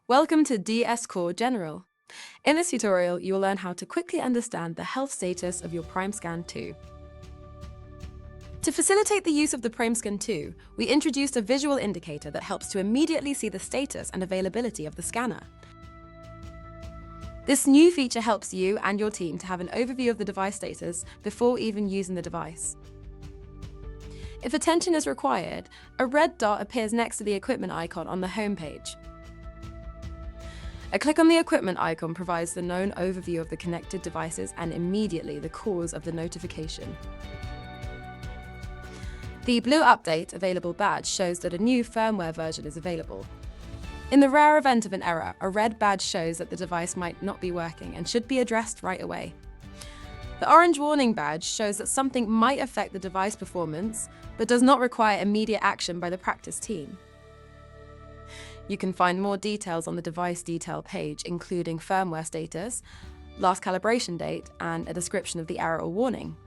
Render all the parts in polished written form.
Welcome to DS Core General. In this tutorial, you will learn how to quickly understand the health status of your Primescan 2. To facilitate the use of the Primescan 2, we introduced a visual indicator that helps to immediately see the status and availability of the scanner. This new feature helps you and your team to have an overview of the device status before even using the device. If attention is required, a red dot appears next to the equipment icon on the home page. A click on the equipment icon provides the known overview of the connected devices and immediately the cause of the notification. The blue update available badge shows that a new firmware version is available. In the rare event of an error, a red badge shows that the device might not be working and should be addressed right away. The orange warning badge shows that something might affect the device performance, but does not require immediate action by the practice team. You can find more details on the device detail page, including firmware status, last calibration date, and a description of the error or warning.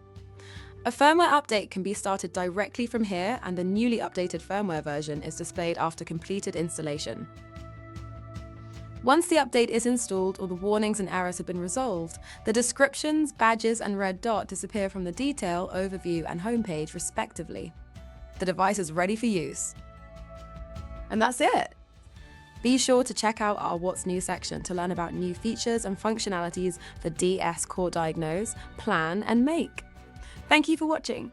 A firmware update can be started directly from here, and the newly updated firmware version is displayed after completed installation. Once the update is installed or the warnings and errors have been resolved, the descriptions, badges, and red dot disappear from the detail, overview, and homepage respectively. The device is ready for use. And that's it! Be sure to check out our What's New section to learn about new features and functionalities for DS Core Diagnose, Plan, and Make. Thank you for watching.